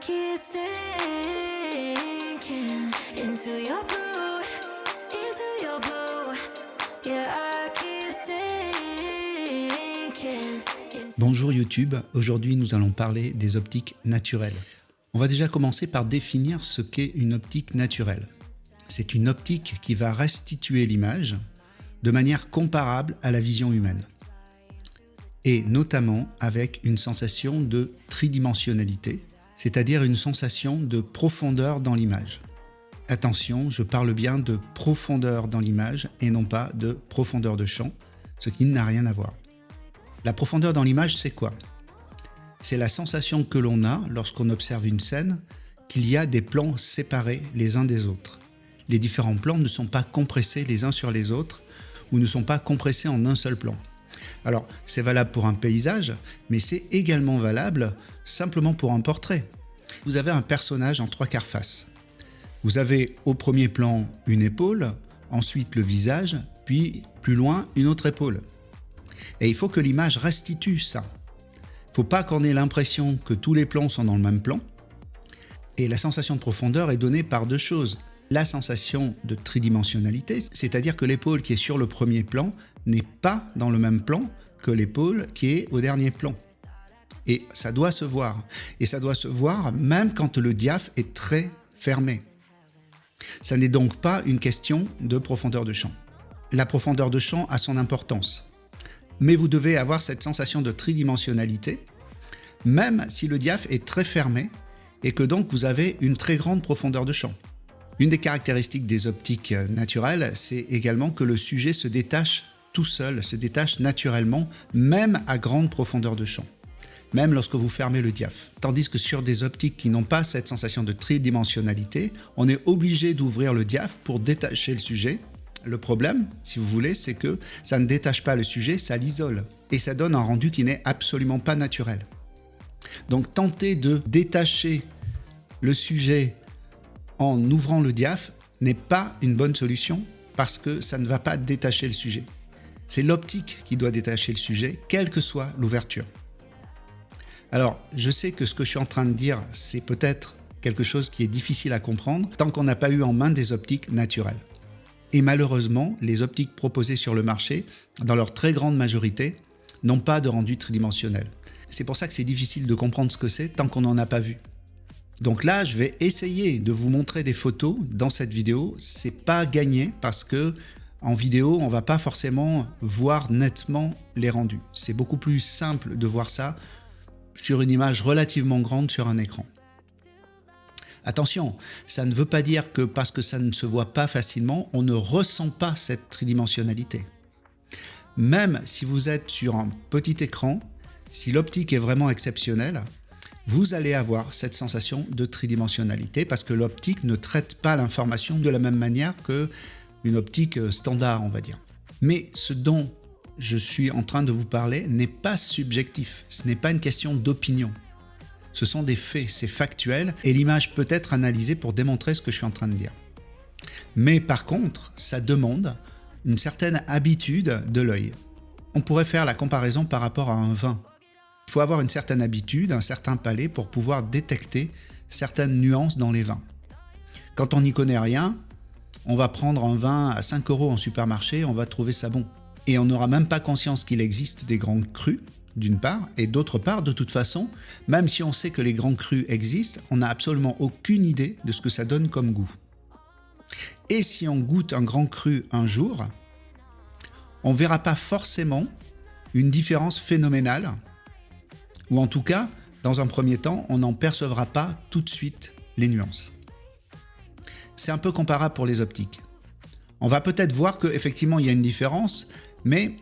keep sinking into your blue, yeah, I keep sinking. Bonjour YouTube, aujourd'hui nous allons parler des optiques naturelles. On va déjà commencer par définir ce qu'est une optique naturelle. C'est une optique qui va restituer l'image de manière comparable à la vision humaine, et notamment avec une sensation de tridimensionnalité, c'est-à-dire une sensation de profondeur dans l'image. Attention, je parle bien de profondeur dans l'image et non pas de profondeur de champ, ce qui n'a rien à voir. La profondeur dans l'image, c'est quoi ? C'est la sensation que l'on a lorsqu'on observe une scène, qu'il y a des plans séparés les uns des autres. Les différents plans ne sont pas compressés les uns sur les autres ou ne sont pas compressés en un seul plan. Alors, c'est valable pour un paysage, mais c'est également valable simplement pour un portrait. Vous avez un personnage en 3/4 face. Vous avez au premier plan une épaule, ensuite le visage, puis plus loin une autre épaule. Et il faut que l'image restitue ça. Il ne faut pas qu'on ait l'impression que tous les plans sont dans le même plan. Et la sensation de profondeur est donnée par deux choses. La sensation de tridimensionnalité, c'est-à-dire que l'épaule qui est sur le premier plan n'est pas dans le même plan que l'épaule qui est au dernier plan. Et ça doit se voir. Et ça doit se voir même quand le diaph est très fermé. Ça n'est donc pas une question de profondeur de champ. La profondeur de champ a son importance. Mais vous devez avoir cette sensation de tridimensionnalité, même si le diaph est très fermé et que donc vous avez une très grande profondeur de champ. Une des caractéristiques des optiques naturelles, c'est également que le sujet se détache tout seul, se détache naturellement, même à grande profondeur de champ, même lorsque vous fermez le diaph. Tandis que sur des optiques qui n'ont pas cette sensation de tridimensionnalité, on est obligé d'ouvrir le diaph pour détacher le sujet. Le problème, si vous voulez, c'est que ça ne détache pas le sujet, ça l'isole. Et ça donne un rendu qui n'est absolument pas naturel. Donc tenter de détacher le sujet en ouvrant le diaph n'est pas une bonne solution parce que ça ne va pas détacher le sujet. C'est l'optique qui doit détacher le sujet, quelle que soit l'ouverture. Alors, je sais que ce que je suis en train de dire, c'est peut-être quelque chose qui est difficile à comprendre tant qu'on n'a pas eu en main des optiques naturelles. Et malheureusement, les optiques proposées sur le marché, dans leur très grande majorité, n'ont pas de rendu tridimensionnel. C'est pour ça que c'est difficile de comprendre ce que c'est tant qu'on n'en a pas vu. Donc là, je vais essayer de vous montrer des photos dans cette vidéo. C'est pas gagné parce que en vidéo, on va pas forcément voir nettement les rendus. C'est beaucoup plus simple de voir ça sur une image relativement grande sur un écran. Attention, ça ne veut pas dire que parce que ça ne se voit pas facilement, on ne ressent pas cette tridimensionnalité. Même si vous êtes sur un petit écran, si l'optique est vraiment exceptionnelle, vous allez avoir cette sensation de tridimensionnalité parce que l'optique ne traite pas l'information de la même manière qu'une optique standard, on va dire. Mais ce dont je suis en train de vous parler n'est pas subjectif, ce n'est pas une question d'opinion. Ce sont des faits, c'est factuel et l'image peut être analysée pour démontrer ce que je suis en train de dire. Mais par contre, ça demande une certaine habitude de l'œil. On pourrait faire la comparaison par rapport à un vin. Il faut avoir une certaine habitude, un certain palais pour pouvoir détecter certaines nuances dans les vins. Quand on n'y connaît rien, on va prendre un vin à 5 € en supermarché, on va trouver ça bon. Et on n'aura même pas conscience qu'il existe des grands crus, d'une part, et d'autre part, de toute façon, même si on sait que les grands crus existent, on n'a absolument aucune idée de ce que ça donne comme goût. Et si on goûte un grand cru un jour, on ne verra pas forcément une différence phénoménale, ou en tout cas, dans un premier temps, on n'en percevra pas tout de suite les nuances. C'est un peu comparable pour les optiques. On va peut-être voir qu'effectivement il y a une différence, mais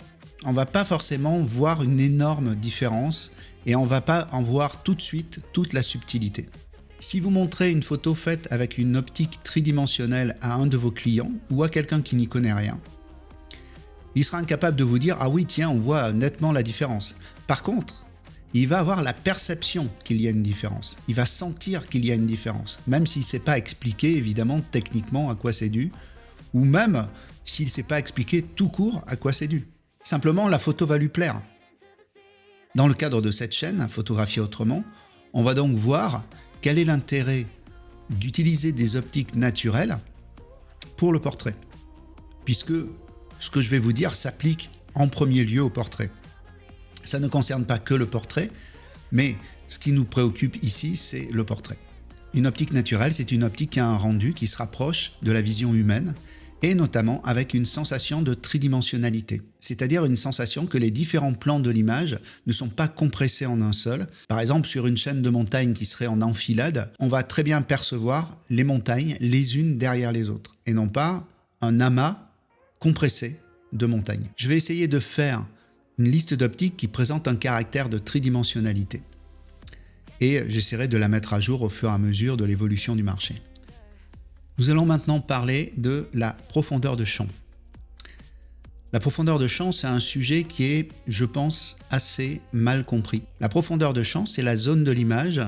on ne va pas forcément voir une énorme différence et on ne va pas en voir tout de suite toute la subtilité. Si vous montrez une photo faite avec une optique tridimensionnelle à un de vos clients ou à quelqu'un qui n'y connaît rien, il sera incapable de vous dire « Ah oui, tiens, on voit nettement la différence ». Par contre, il va avoir la perception qu'il y a une différence. Il va sentir qu'il y a une différence, même s'il ne sait pas expliquer, évidemment, techniquement à quoi c'est dû, ou même s'il ne sait pas expliquer tout court à quoi c'est dû. Simplement, la photo va lui plaire. Dans le cadre de cette chaîne, Photographier autrement, on va donc voir quel est l'intérêt d'utiliser des optiques naturelles pour le portrait? Puisque ce que je vais vous dire s'applique en premier lieu au portrait. Ça ne concerne pas que le portrait, mais ce qui nous préoccupe ici, c'est le portrait. Une optique naturelle, c'est une optique qui a un rendu qui se rapproche de la vision humaine, et notamment avec une sensation de tridimensionnalité, c'est-à-dire une sensation que les différents plans de l'image ne sont pas compressés en un seul. Par exemple, sur une chaîne de montagnes qui serait en enfilade, on va très bien percevoir les montagnes les unes derrière les autres, et non pas un amas compressé de montagnes. Je vais essayer de faire une liste d'optiques qui présente un caractère de tridimensionnalité, et j'essaierai de la mettre à jour au fur et à mesure de l'évolution du marché. Nous allons maintenant parler de la profondeur de champ. La profondeur de champ, c'est un sujet qui est, je pense, assez mal compris. La profondeur de champ, c'est la zone de l'image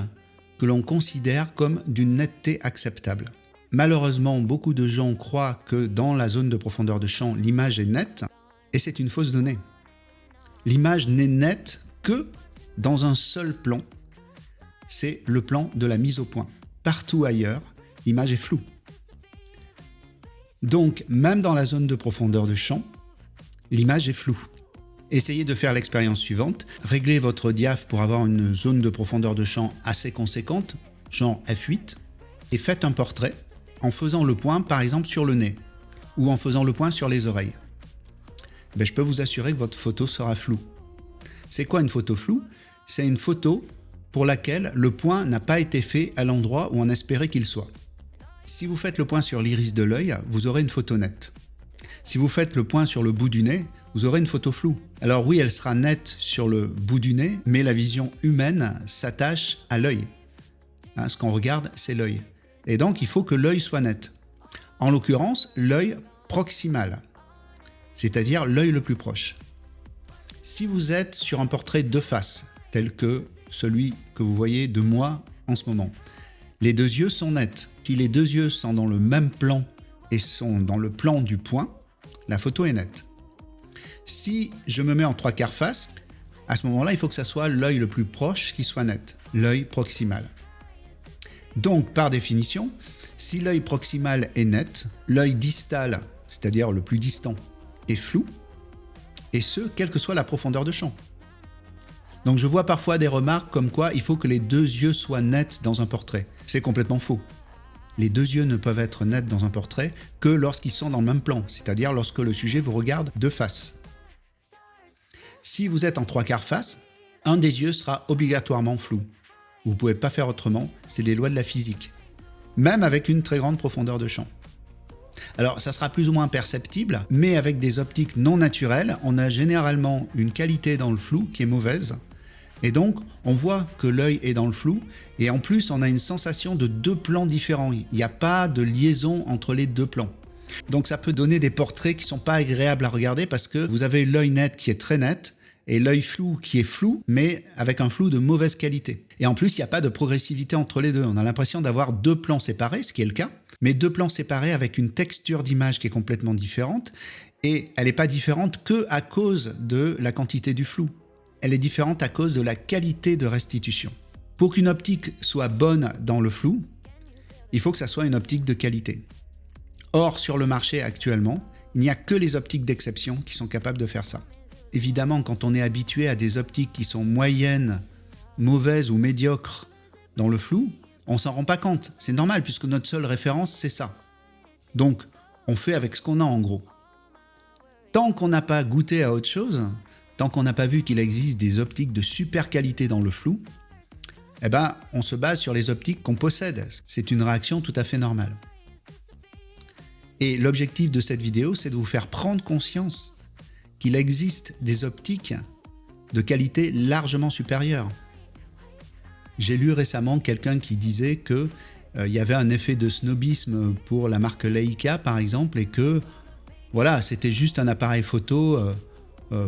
que l'on considère comme d'une netteté acceptable. Malheureusement, beaucoup de gens croient que dans la zone de profondeur de champ, l'image est nette, et c'est une fausse donnée. L'image n'est nette que dans un seul plan, c'est le plan de la mise au point. Partout ailleurs, l'image est floue. Donc, même dans la zone de profondeur de champ, l'image est floue. Essayez de faire l'expérience suivante. Réglez votre diaph pour avoir une zone de profondeur de champ assez conséquente, genre f8, et faites un portrait en faisant le point, par exemple, sur le nez, ou en faisant le point sur les oreilles. Je peux vous assurer que votre photo sera floue. C'est quoi une photo floue? C'est une photo pour laquelle le point n'a pas été fait à l'endroit où on espérait qu'il soit. Si vous faites le point sur l'iris de l'œil, vous aurez une photo nette. Si vous faites le point sur le bout du nez, vous aurez une photo floue. Alors oui, elle sera nette sur le bout du nez, mais la vision humaine s'attache à l'œil. Ce qu'on regarde, c'est l'œil. Et donc, il faut que l'œil soit net. En l'occurrence, l'œil proximal, c'est-à-dire l'œil le plus proche. Si vous êtes sur un portrait de face, tel que celui que vous voyez de moi en ce moment, les deux yeux sont nets. Si les deux yeux sont dans le même plan et sont dans le plan du point, la photo est nette. Si je me mets en 3/4 face, à ce moment-là, il faut que ça soit l'œil le plus proche qui soit net, l'œil proximal. Donc, par définition, si l'œil proximal est net, l'œil distal, c'est-à-dire le plus distant, est flou, et ce, quelle que soit la profondeur de champ. Donc je vois parfois des remarques comme quoi il faut que les deux yeux soient nets dans un portrait. C'est complètement faux. Les deux yeux ne peuvent être nets dans un portrait que lorsqu'ils sont dans le même plan, c'est-à-dire lorsque le sujet vous regarde de face. Si vous êtes en 3/4 face, un des yeux sera obligatoirement flou. Vous ne pouvez pas faire autrement, c'est les lois de la physique. Même avec une très grande profondeur de champ. Alors ça sera plus ou moins perceptible, mais avec des optiques non naturelles, on a généralement une qualité dans le flou qui est mauvaise. Et donc, on voit que l'œil est dans le flou, et en plus, on a une sensation de deux plans différents. Il n'y a pas de liaison entre les deux plans. Donc ça peut donner des portraits qui ne sont pas agréables à regarder parce que vous avez l'œil net qui est très net, et l'œil flou qui est flou, mais avec un flou de mauvaise qualité. Et en plus, il n'y a pas de progressivité entre les deux. On a l'impression d'avoir deux plans séparés, ce qui est le cas, mais deux plans séparés avec une texture d'image qui est complètement différente, et elle n'est pas différente que à cause de la quantité du flou. Elle est différente à cause de la qualité de restitution. Pour qu'une optique soit bonne dans le flou, il faut que ça soit une optique de qualité. Or, sur le marché actuellement, il n'y a que les optiques d'exception qui sont capables de faire ça. Évidemment, quand on est habitué à des optiques qui sont moyennes, mauvaises ou médiocres dans le flou, on s'en rend pas compte. C'est normal puisque notre seule référence, c'est ça. Donc, on fait avec ce qu'on a en gros. Tant qu'on n'a pas goûté à autre chose, tant qu'on n'a pas vu qu'il existe des optiques de super qualité dans le flou, on se base sur les optiques qu'on possède. C'est une réaction tout à fait normale. Et l'objectif de cette vidéo, c'est de vous faire prendre conscience qu'il existe des optiques de qualité largement supérieure. J'ai lu récemment quelqu'un qui disait qu'il y avait un effet de snobisme pour la marque Leica, par exemple, et que voilà, c'était juste un appareil photo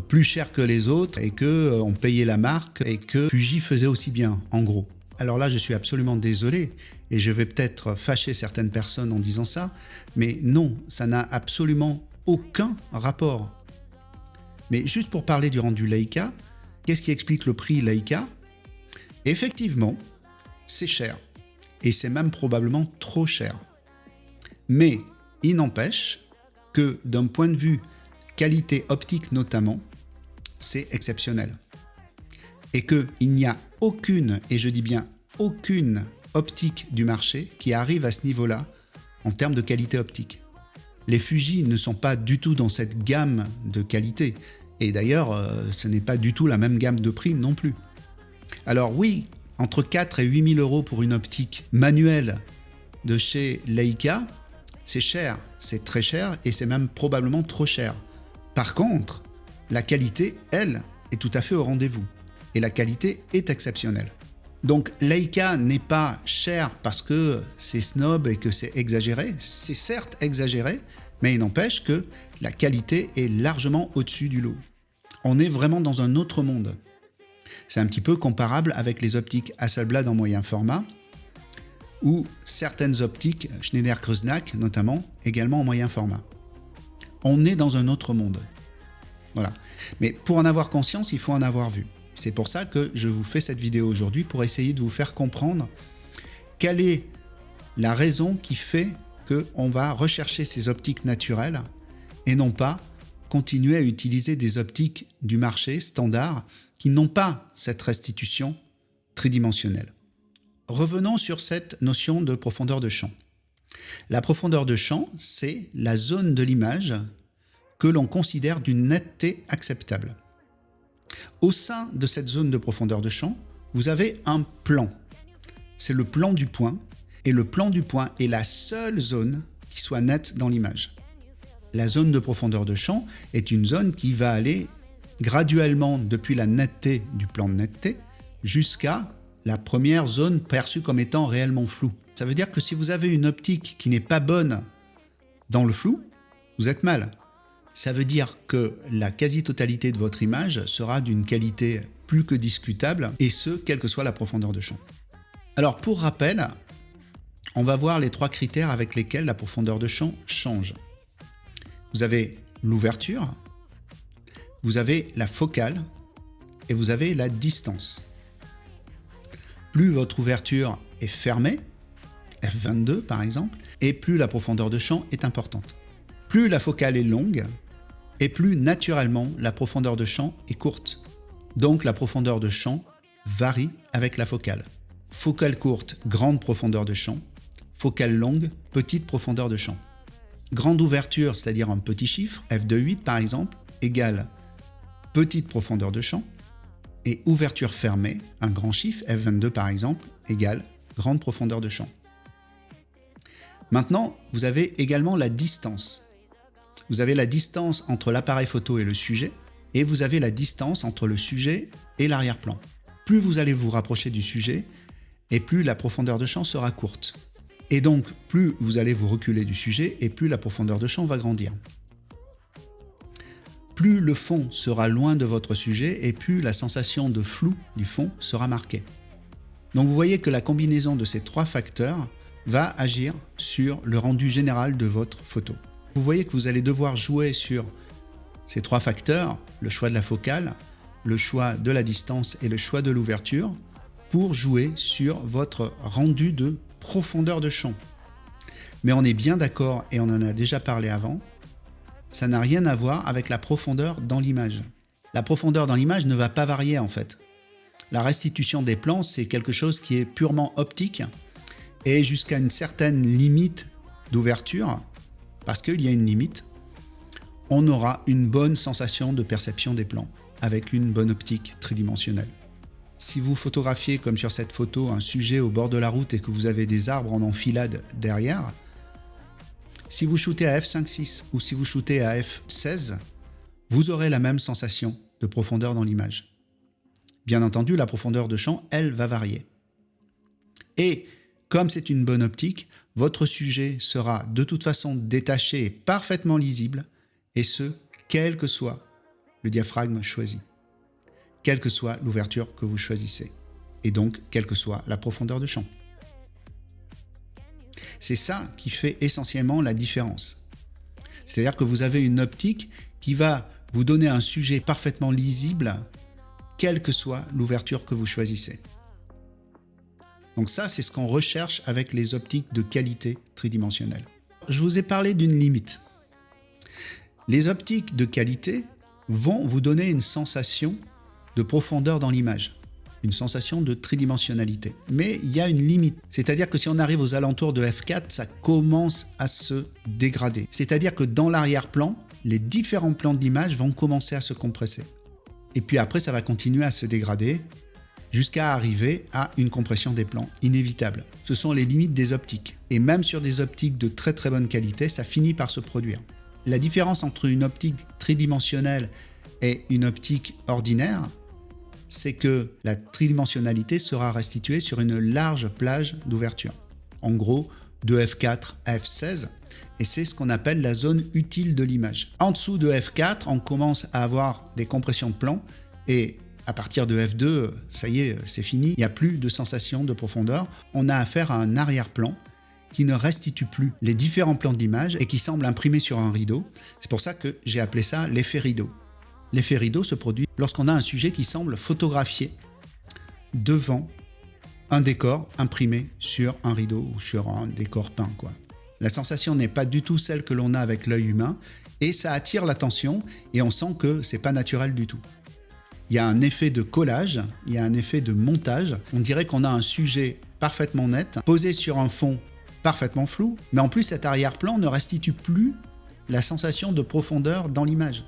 plus cher que les autres et qu'on payait la marque et que Fuji faisait aussi bien, en gros. Alors là, je suis absolument désolé et je vais peut-être fâcher certaines personnes en disant ça, mais non, ça n'a absolument aucun rapport. Mais juste pour parler du rendu Leica, qu'est-ce qui explique le prix Leica ? Effectivement, c'est cher. et c'est même probablement trop cher. Mais il n'empêche que d'un point de vue qualité optique notamment, c'est exceptionnel. Et qu'il n'y a aucune, et je dis bien aucune optique du marché qui arrive à ce niveau-là en termes de qualité optique. Les Fuji ne sont pas du tout dans cette gamme de qualité. Et d'ailleurs, ce n'est pas du tout la même gamme de prix non plus. Alors oui, entre 4 et 8 000 euros pour une optique manuelle de chez Leica, c'est cher, c'est très cher et c'est même probablement trop cher. Par contre, la qualité, elle, est tout à fait au rendez-vous. Et la qualité est exceptionnelle. Donc Leica n'est pas cher parce que c'est snob et que c'est exagéré. C'est certes exagéré, mais il n'empêche que la qualité est largement au-dessus du lot. On est vraiment dans un autre monde. C'est un petit peu comparable avec les optiques Hasselblad en moyen format ou certaines optiques Schneider-Kreuznach notamment, également en moyen format. On est dans un autre monde. Voilà. Mais pour en avoir conscience, il faut en avoir vu. C'est pour ça que je vous fais cette vidéo aujourd'hui pour essayer de vous faire comprendre quelle est la raison qui fait qu'on va rechercher ces optiques naturelles et non pas continuer à utiliser des optiques du marché standard qui n'ont pas cette restitution tridimensionnelle. Revenons sur cette notion de profondeur de champ. La profondeur de champ, c'est la zone de l'image que l'on considère d'une netteté acceptable. Au sein de cette zone de profondeur de champ, vous avez un plan. C'est le plan du point, et le plan du point est la seule zone qui soit nette dans l'image. La zone de profondeur de champ est une zone qui va aller graduellement depuis la netteté du plan de netteté jusqu'à la première zone perçue comme étant réellement floue. Ça veut dire que si vous avez une optique qui n'est pas bonne dans le flou, vous êtes mal. Ça veut dire que la quasi-totalité de votre image sera d'une qualité plus que discutable, et ce, quelle que soit la profondeur de champ. Alors pour rappel, on va voir les 3 critères avec lesquels la profondeur de champ change. Vous avez l'ouverture, vous avez la focale et vous avez la distance. Plus votre ouverture est fermée, f22 par exemple, et plus la profondeur de champ est importante. Plus la focale est longue, et plus naturellement la profondeur de champ est courte. Donc la profondeur de champ varie avec la focale. Focale courte, grande profondeur de champ. Focale longue, petite profondeur de champ. Grande ouverture, c'est-à-dire un petit chiffre, f2.8 par exemple, égale petite profondeur de champ. Et ouverture fermée, un grand chiffre, f22 par exemple, égale grande profondeur de champ. Maintenant, vous avez également la distance. Vous avez la distance entre l'appareil photo et le sujet, et vous avez la distance entre le sujet et l'arrière-plan. Plus vous allez vous rapprocher du sujet, et plus la profondeur de champ sera courte. Et donc, plus vous allez vous reculer du sujet, et plus la profondeur de champ va grandir. Plus le fond sera loin de votre sujet, et plus la sensation de flou du fond sera marquée. Donc vous voyez que la combinaison de ces 3 facteurs va agir sur le rendu général de votre photo. Vous voyez que vous allez devoir jouer sur ces 3 facteurs, le choix de la focale, le choix de la distance et le choix de l'ouverture, pour jouer sur votre rendu de profondeur de champ. Mais on est bien d'accord, et on en a déjà parlé avant, ça n'a rien à voir avec la profondeur dans l'image. La profondeur dans l'image ne va pas varier en fait. La restitution des plans, c'est quelque chose qui est purement optique et jusqu'à une certaine limite d'ouverture, parce qu'il y a une limite, on aura une bonne sensation de perception des plans avec une bonne optique tridimensionnelle. Si vous photographiez, comme sur cette photo, un sujet au bord de la route et que vous avez des arbres en enfilade derrière, si vous shootez à f5.6 ou si vous shootez à f16, vous aurez la même sensation de profondeur dans l'image. Bien entendu, la profondeur de champ, elle, va varier. Et comme c'est une bonne optique, votre sujet sera de toute façon détaché et parfaitement lisible, et ce, quel que soit le diaphragme choisi, quelle que soit l'ouverture que vous choisissez, et donc quelle que soit la profondeur de champ. C'est ça qui fait essentiellement la différence. C'est-à-dire que vous avez une optique qui va vous donner un sujet parfaitement lisible, quelle que soit l'ouverture que vous choisissez. Donc ça, c'est ce qu'on recherche avec les optiques de qualité tridimensionnelle. Je vous ai parlé d'une limite. Les optiques de qualité vont vous donner une sensation de profondeur dans l'image, une sensation de tridimensionnalité. Mais il y a une limite, c'est-à-dire que si on arrive aux alentours de f4, ça commence à se dégrader. C'est-à-dire que dans l'arrière-plan, les différents plans de l'image vont commencer à se compresser. Et puis après, ça va continuer à se dégrader jusqu'à arriver à une compression des plans inévitable. Ce sont les limites des optiques. Et même sur des optiques de très très bonne qualité, ça finit par se produire. La différence entre une optique tridimensionnelle et une optique ordinaire, c'est que la tridimensionnalité sera restituée sur une large plage d'ouverture. En gros, de f4 à f16, et c'est ce qu'on appelle la zone utile de l'image. En dessous de f4, on commence à avoir des compressions de plans, et à partir de f2, ça y est, c'est fini, il n'y a plus de sensation de profondeur. On a affaire à un arrière-plan qui ne restitue plus les différents plans de l'image et qui semble imprimé sur un rideau. C'est pour ça que j'ai appelé ça l'effet rideau. L'effet rideau se produit lorsqu'on a un sujet qui semble photographié devant un décor imprimé sur un rideau ou sur un décor peint, quoi. La sensation n'est pas du tout celle que l'on a avec l'œil humain et ça attire l'attention et on sent que c'est pas naturel du tout. Il y a un effet de collage, il y a un effet de montage. On dirait qu'on a un sujet parfaitement net, posé sur un fond parfaitement flou, mais en plus cet arrière-plan ne restitue plus la sensation de profondeur dans l'image.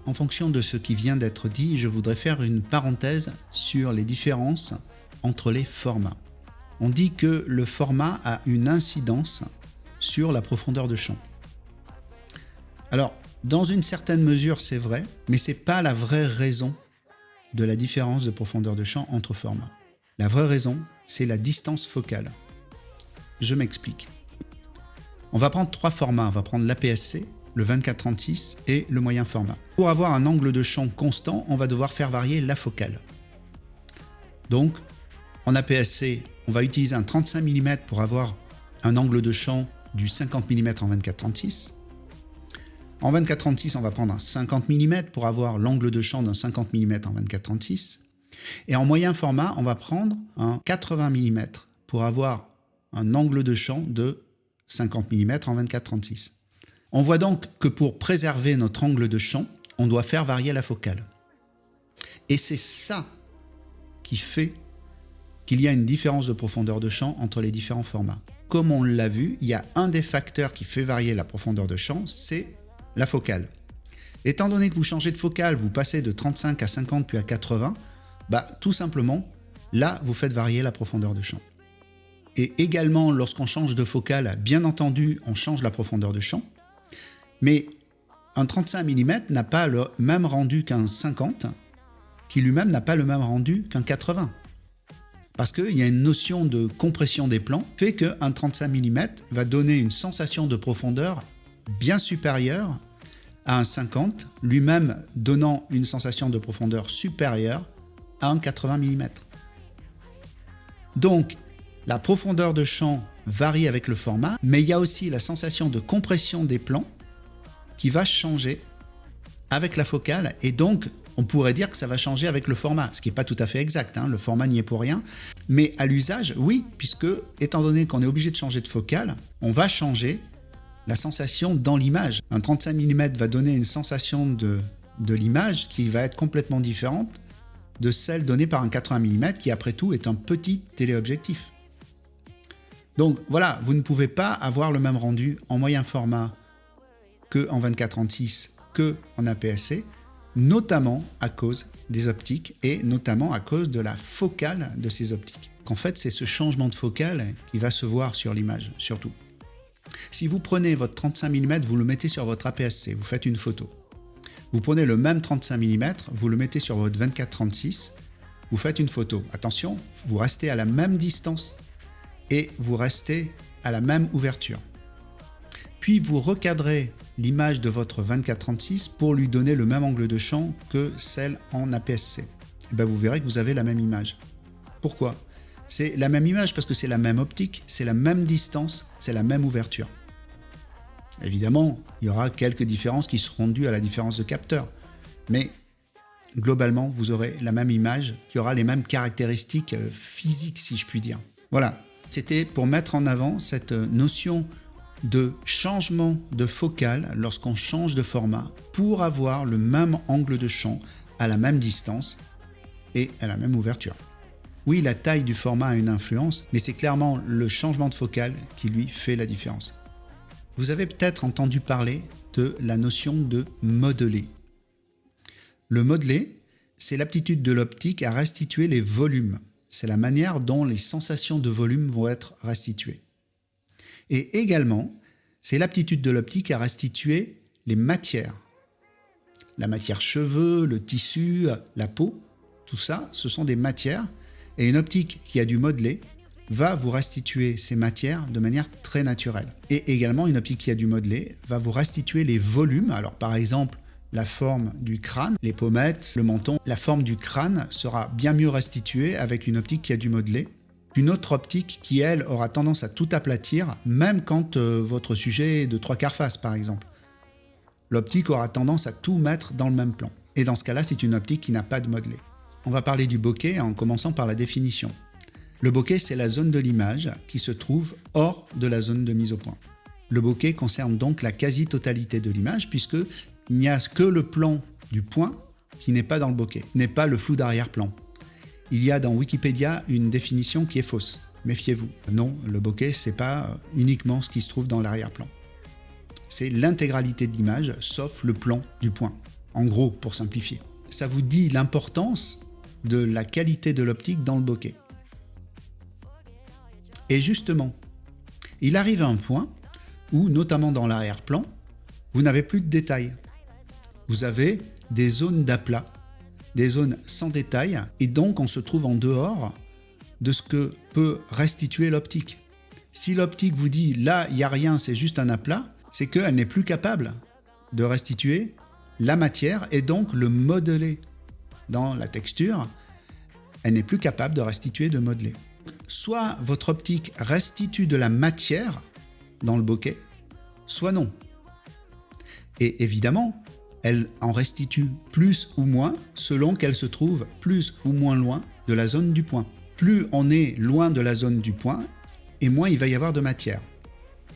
En fonction de ce qui vient d'être dit, je voudrais faire une parenthèse sur les différences entre les formats. On dit que le format a une incidence sur la profondeur de champ. Alors, dans une certaine mesure, c'est vrai, mais ce n'est pas la vraie raison de la différence de profondeur de champ entre formats. La vraie raison, c'est la distance focale. Je m'explique. On va prendre 3 formats. On va prendre l'APS-C, le 24-36 et le moyen format. Pour avoir un angle de champ constant, on va devoir faire varier la focale. Donc, en APS-C, on va utiliser un 35 mm pour avoir un angle de champ du 50 mm en 24-36. En 24-36, on va prendre un 50 mm pour avoir l'angle de champ d'un 50 mm en 24-36. Et en moyen format, on va prendre un 80 mm pour avoir un angle de champ de 50 mm en 24-36. On voit donc que pour préserver notre angle de champ, on doit faire varier la focale. Et c'est ça qui fait qu'il y a une différence de profondeur de champ entre les différents formats. Comme on l'a vu, il y a un des facteurs qui fait varier la profondeur de champ, c'est la focale. Étant donné que vous changez de focale, vous passez de 35 à 50 puis à 80, tout simplement, là, vous faites varier la profondeur de champ. Et également, lorsqu'on change de focale, bien entendu, on change la profondeur de champ, mais un 35 mm n'a pas le même rendu qu'un 50, qui lui-même n'a pas le même rendu qu'un 80. Parce qu'il y a une notion de compression des plans, fait qu'un 35 mm va donner une sensation de profondeur bien supérieure à un 50, lui-même donnant une sensation de profondeur supérieure à un 80 mm. Donc, la profondeur de champ varie avec le format, mais il y a aussi la sensation de compression des plans qui va changer avec la focale, et donc on pourrait dire que ça va changer avec le format, ce qui n'est pas tout à fait exact, le format n'y est pour rien, mais à l'usage, oui, puisque étant donné qu'on est obligé de changer de focale, on va changer la sensation dans l'image. Un 35 mm va donner une sensation de l'image qui va être complètement différente de celle donnée par un 80 mm qui, après tout, est un petit téléobjectif. Donc voilà, vous ne pouvez pas avoir le même rendu en moyen format qu'en 24-36 qu'en APS-C, notamment à cause des optiques et notamment à cause de la focale de ces optiques. En fait, c'est ce changement de focale qui va se voir sur l'image, surtout. Si vous prenez votre 35 mm, vous le mettez sur votre APS-C, vous faites une photo. Vous prenez le même 35 mm, vous le mettez sur votre 24-36, vous faites une photo. Attention, vous restez à la même distance et vous restez à la même ouverture. Puis vous recadrez l'image de votre 24-36 pour lui donner le même angle de champ que celle en APS-C. Et vous verrez que vous avez la même image. Pourquoi ? C'est la même image parce que c'est la même optique, c'est la même distance, c'est la même ouverture. Évidemment, il y aura quelques différences qui seront dues à la différence de capteur. Mais globalement, vous aurez la même image qui aura les mêmes caractéristiques physiques, si je puis dire. Voilà, c'était pour mettre en avant cette notion de changement de focale lorsqu'on change de format pour avoir le même angle de champ à la même distance et à la même ouverture. Oui, la taille du format a une influence, mais c'est clairement le changement de focale qui lui fait la différence. Vous avez peut-être entendu parler de la notion de modeler. Le modeler, c'est l'aptitude de l'optique à restituer les volumes. C'est la manière dont les sensations de volume vont être restituées. Et également, c'est l'aptitude de l'optique à restituer les matières. La matière cheveux, le tissu, la peau, tout ça, ce sont des matières. Et une optique qui a du modelé va vous restituer ces matières de manière très naturelle. Et également, une optique qui a du modelé va vous restituer les volumes. Alors par exemple, la forme du crâne, les pommettes, le menton. La forme du crâne sera bien mieux restituée avec une optique qui a du modelé. Une autre optique qui, elle, aura tendance à tout aplatir, même quand votre sujet est de 3/4 face, par exemple. L'optique aura tendance à tout mettre dans le même plan. Et dans ce cas-là, c'est une optique qui n'a pas de modelé. On va parler du bokeh en commençant par la définition. Le bokeh, c'est la zone de l'image qui se trouve hors de la zone de mise au point. Le bokeh concerne donc la quasi-totalité de l'image, puisqu'il n'y a que le plan du point qui n'est pas dans le bokeh, n'est pas le flou d'arrière-plan. Il y a dans Wikipédia une définition qui est fausse. Méfiez-vous. Non, le bokeh, ce n'est pas uniquement ce qui se trouve dans l'arrière-plan. C'est l'intégralité de l'image, sauf le plan du point. En gros, pour simplifier. Ça vous dit l'importance de la qualité de l'optique dans le bokeh. Et justement, il arrive à un point où, notamment dans l'arrière-plan, vous n'avez plus de détails. Vous avez des zones d'aplat, des zones sans détail, et donc on se trouve en dehors de ce que peut restituer l'optique. Si l'optique vous dit « là, il n'y a rien, c'est juste un aplat », c'est qu'elle n'est plus capable de restituer la matière et donc le modeler dans la texture. Elle n'est plus capable de restituer, de modeler. Soit votre optique restitue de la matière dans le bokeh, soit non. Et évidemment, elle en restitue plus ou moins selon qu'elle se trouve plus ou moins loin de la zone du point. Plus on est loin de la zone du point, et moins il va y avoir de matière.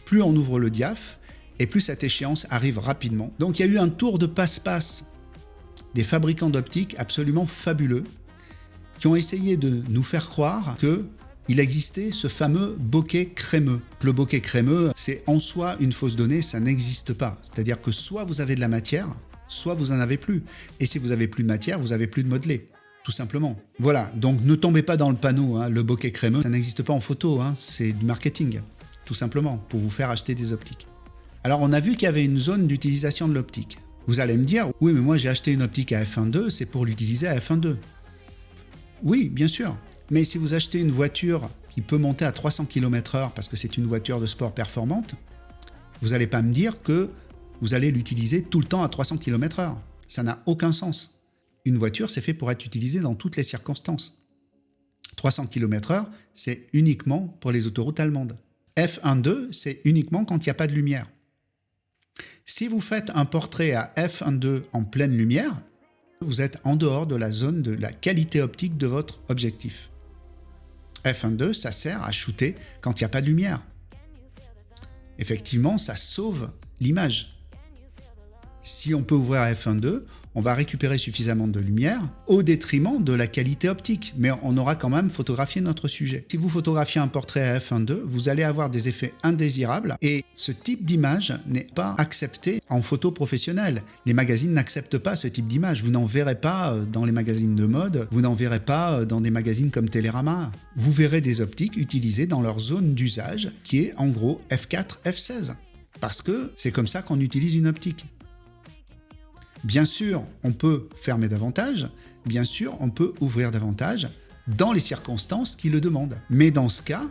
Plus on ouvre le diaph, et plus cette échéance arrive rapidement. Donc il y a eu un tour de passe-passe des fabricants d'optiques absolument fabuleux qui ont essayé de nous faire croire qu'il existait ce fameux bokeh crémeux. Le bokeh crémeux, c'est en soi une fausse donnée, ça n'existe pas. C'est-à-dire que soit vous avez de la matière, soit vous n'en avez plus. Et si vous n'avez plus de matière, vous n'avez plus de modelé. Tout simplement. Voilà, donc ne tombez pas dans le panneau, hein. Le bokeh crémeux, ça n'existe pas en photo, hein. C'est du marketing, tout simplement, pour vous faire acheter des optiques. Alors on a vu qu'il y avait une zone d'utilisation de l'optique. Vous allez me dire, oui mais moi j'ai acheté une optique à f1.2, c'est pour l'utiliser à f1.2. Oui, bien sûr, mais si vous achetez une voiture qui peut monter à 300 km/h parce que c'est une voiture de sport performante, vous n'allez pas me dire que vous allez l'utiliser tout le temps à 300 km/h. Ça n'a aucun sens. Une voiture, c'est fait pour être utilisée dans toutes les circonstances. 300 km/h, c'est uniquement pour les autoroutes allemandes. f1.2, c'est uniquement quand il n'y a pas de lumière. Si vous faites un portrait à f1.2 en pleine lumière, vous êtes en dehors de la zone de la qualité optique de votre objectif. f1.2, ça sert à shooter quand il n'y a pas de lumière. Effectivement, ça sauve l'image. Si on peut ouvrir à f1.2, on va récupérer suffisamment de lumière au détriment de la qualité optique, mais on aura quand même photographié notre sujet. Si vous photographiez un portrait à f1.2, vous allez avoir des effets indésirables et ce type d'image n'est pas accepté en photo professionnelle. Les magazines n'acceptent pas ce type d'image. Vous n'en verrez pas dans les magazines de mode, vous n'en verrez pas dans des magazines comme Télérama. Vous verrez des optiques utilisées dans leur zone d'usage qui est en gros f4, f16. Parce que c'est comme ça qu'on utilise une optique. Bien sûr, on peut fermer davantage, bien sûr, on peut ouvrir davantage dans les circonstances qui le demandent. Mais dans ce cas,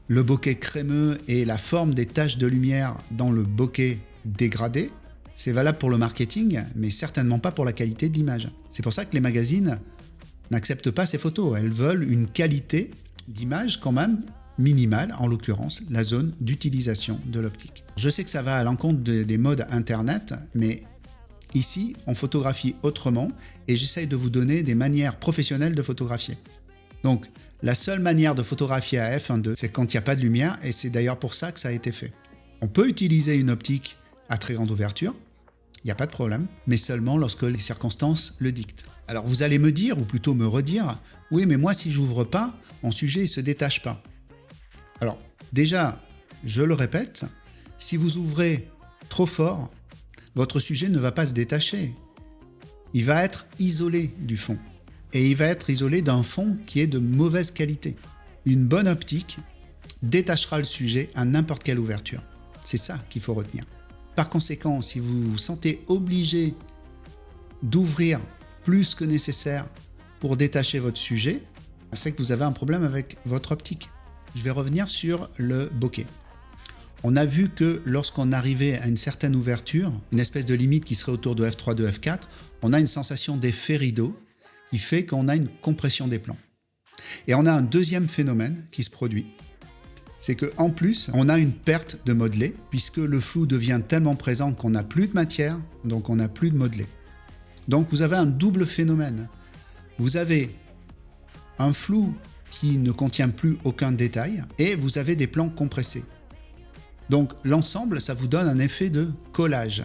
le bokeh crémeux et la forme des taches de lumière dans le bokeh dégradé, c'est valable pour le marketing, mais certainement pas pour la qualité de l'image. C'est pour ça que les magazines n'acceptent pas ces photos. Elles veulent une qualité d'image quand même minimale, en l'occurrence la zone d'utilisation de l'optique. Je sais que ça va à l'encontre des modes Internet, mais Ici, on photographie autrement et j'essaye de vous donner des manières professionnelles de photographier. Donc, la seule manière de photographier à f1.2, c'est quand il n'y a pas de lumière et c'est d'ailleurs pour ça que ça a été fait. On peut utiliser une optique à très grande ouverture, il n'y a pas de problème, mais seulement lorsque les circonstances le dictent. Alors vous allez me dire, ou plutôt me redire, oui mais moi si j'ouvre pas, mon sujet ne se détache pas. Alors déjà, je le répète, si vous ouvrez trop fort, votre sujet ne va pas se détacher. Il va être isolé du fond. Et il va être isolé d'un fond qui est de mauvaise qualité. Une bonne optique détachera le sujet à n'importe quelle ouverture. C'est ça qu'il faut retenir. Par conséquent, si vous vous sentez obligé d'ouvrir plus que nécessaire pour détacher votre sujet, c'est que vous avez un problème avec votre optique. Je vais revenir sur le bokeh. On a vu que lorsqu'on arrivait à une certaine ouverture, une espèce de limite qui serait autour de f3, de f4, on a une sensation d'effet rideau qui fait qu'on a une compression des plans. Et on a un deuxième phénomène qui se produit, c'est qu'en plus, on a une perte de modelé, puisque le flou devient tellement présent qu'on n'a plus de matière, donc on n'a plus de modelé. Donc vous avez un double phénomène. Vous avez un flou qui ne contient plus aucun détail, et vous avez des plans compressés. Donc l'ensemble, ça vous donne un effet de collage.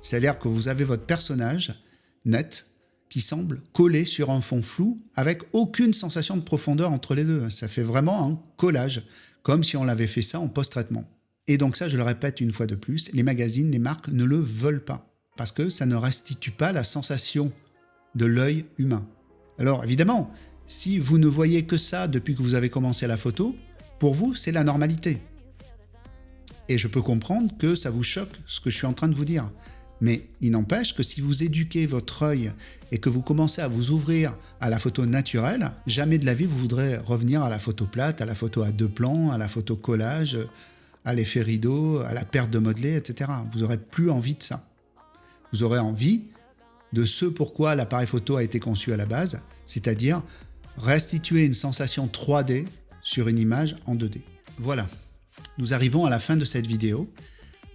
C'est-à-dire que vous avez votre personnage net qui semble collé sur un fond flou avec aucune sensation de profondeur entre les deux. Ça fait vraiment un collage, comme si on l'avait fait ça en post-traitement. Et donc ça, je le répète une fois de plus, les magazines, les marques ne le veulent pas, parce que ça ne restitue pas la sensation de l'œil humain. Alors évidemment, si vous ne voyez que ça depuis que vous avez commencé la photo, pour vous, c'est la normalité. Et je peux comprendre que ça vous choque ce que je suis en train de vous dire. Mais il n'empêche que si vous éduquez votre œil et que vous commencez à vous ouvrir à la photo naturelle, jamais de la vie vous voudrez revenir à la photo plate, à la photo à deux plans, à la photo collage, à l'effet rideau, à la perte de modelé, etc. Vous n'aurez plus envie de ça. Vous aurez envie de ce pourquoi l'appareil photo a été conçu à la base, c'est-à-dire restituer une sensation 3D sur une image en 2D. Voilà, nous arrivons à la fin de cette vidéo.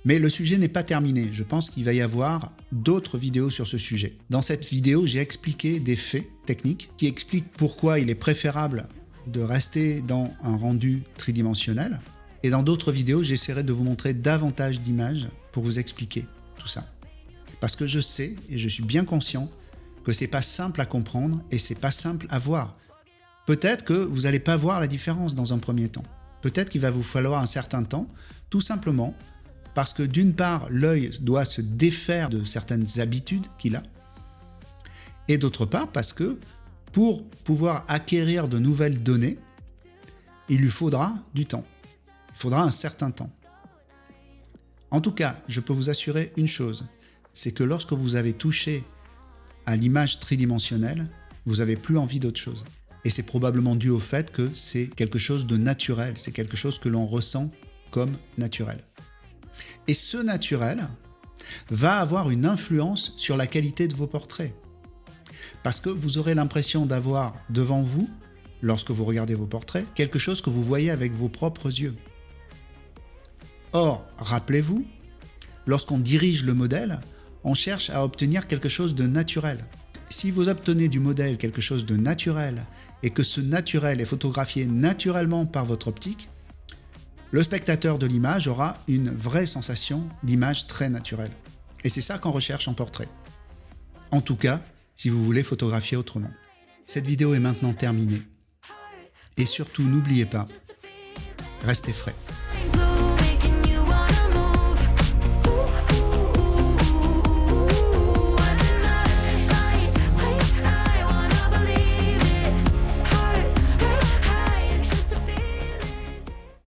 Mais le sujet n'est pas terminé. Je pense qu'il va y avoir d'autres vidéos sur ce sujet. Dans cette vidéo, j'ai expliqué des faits techniques qui expliquent pourquoi il est préférable de rester dans un rendu tridimensionnel. Et dans d'autres vidéos, j'essaierai de vous montrer davantage d'images pour vous expliquer tout ça. Parce que je sais et je suis bien conscient que c'est pas simple à comprendre et c'est pas simple à voir. Peut-être que vous n'allez pas voir la différence dans un premier temps. Peut-être qu'il va vous falloir un certain temps, tout simplement parce que d'une part, l'œil doit se défaire de certaines habitudes qu'il a, et d'autre part parce que pour pouvoir acquérir de nouvelles données, il lui faudra du temps. Il faudra un certain temps. En tout cas, je peux vous assurer une chose, c'est que lorsque vous avez touché à l'image tridimensionnelle, vous n'avez plus envie d'autre chose. Et c'est probablement dû au fait que c'est quelque chose de naturel, c'est quelque chose que l'on ressent comme naturel. Et ce naturel va avoir une influence sur la qualité de vos portraits. Parce que vous aurez l'impression d'avoir devant vous, lorsque vous regardez vos portraits, quelque chose que vous voyez avec vos propres yeux. Or, rappelez-vous, lorsqu'on dirige le modèle, on cherche à obtenir quelque chose de naturel. Si vous obtenez du modèle quelque chose de naturel et que ce naturel est photographié naturellement par votre optique, le spectateur de l'image aura une vraie sensation d'image très naturelle. Et c'est ça qu'on recherche en portrait. En tout cas, si vous voulez photographier autrement. Cette vidéo est maintenant terminée. Et surtout, n'oubliez pas, restez frais.